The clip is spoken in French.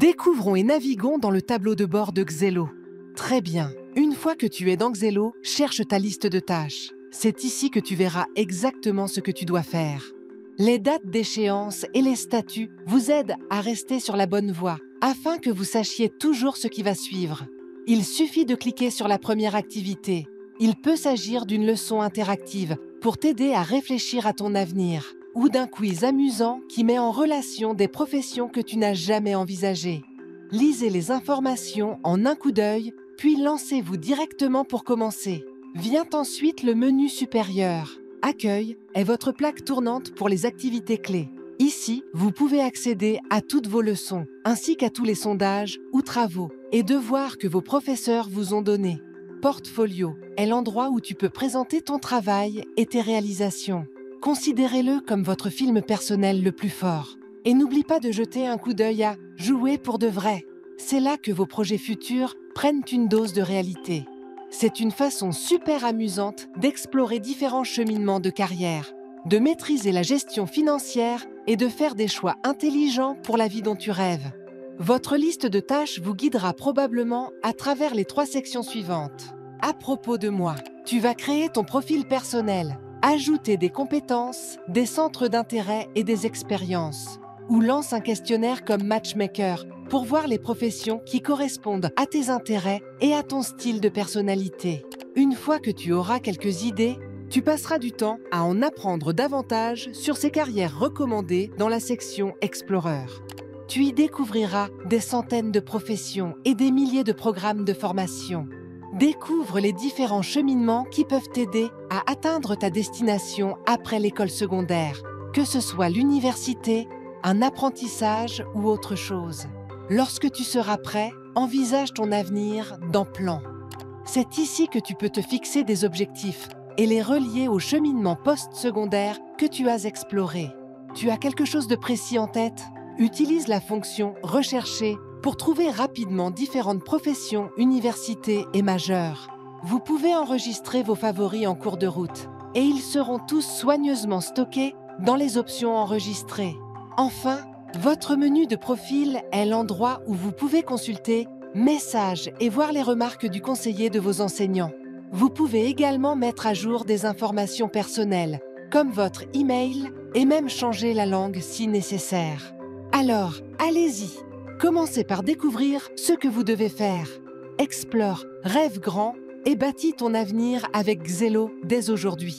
Découvrons et naviguons dans le tableau de bord de Xello. Très bien. Une fois que tu es dans Xello, cherche ta liste de tâches. C'est ici que tu verras exactement ce que tu dois faire. Les dates d'échéance et les statuts vous aident à rester sur la bonne voie, afin que vous sachiez toujours ce qui va suivre. Il suffit de cliquer sur la première activité. Il peut s'agir d'une leçon interactive pour t'aider à réfléchir à ton avenir, ou d'un quiz amusant qui met en relation des professions que tu n'as jamais envisagées. Lisez les informations en un coup d'œil, puis lancez-vous directement pour commencer. Vient ensuite le menu supérieur. Accueil est votre plaque tournante pour les activités clés. Ici, vous pouvez accéder à toutes vos leçons, ainsi qu'à tous les sondages ou travaux et devoirs que vos professeurs vous ont donnés. Portfolio est l'endroit où tu peux présenter ton travail et tes réalisations. Considérez-le comme votre film personnel le plus fort. Et n'oublie pas de jeter un coup d'œil à « Jouer pour de vrai ». C'est là que vos projets futurs prennent une dose de réalité. C'est une façon super amusante d'explorer différents cheminements de carrière, de maîtriser la gestion financière et de faire des choix intelligents pour la vie dont tu rêves. Votre liste de tâches vous guidera probablement à travers les 3 sections suivantes. À propos de moi, tu vas créer ton profil personnel, ajouter des compétences, des centres d'intérêt et des expériences. Ou lance un questionnaire comme Matchmaker pour voir les professions qui correspondent à tes intérêts et à ton style de personnalité. Une fois que tu auras quelques idées, tu passeras du temps à en apprendre davantage sur ces carrières recommandées dans la section Explorer. Tu y découvriras des centaines de professions et des milliers de programmes de formation. Découvre les différents cheminements qui peuvent t'aider à atteindre ta destination après l'école secondaire, que ce soit l'université, un apprentissage ou autre chose. Lorsque tu seras prêt, envisage ton avenir dans Plan. C'est ici que tu peux te fixer des objectifs et les relier au cheminement post-secondaire que tu as exploré. Tu as quelque chose de précis en tête? Utilise la fonction « Rechercher » pour trouver rapidement différentes professions, universités et majeures. Vous pouvez enregistrer vos favoris en cours de route et ils seront tous soigneusement stockés dans les options enregistrées. Enfin, votre menu de profil est l'endroit où vous pouvez consulter « Messages » et voir les remarques du conseiller de vos enseignants. Vous pouvez également mettre à jour des informations personnelles, comme votre email, et même changer la langue si nécessaire. Alors, allez-y! Commencez par découvrir ce que vous devez faire. Explore, rêve grand et bâtis ton avenir avec Xello dès aujourd'hui.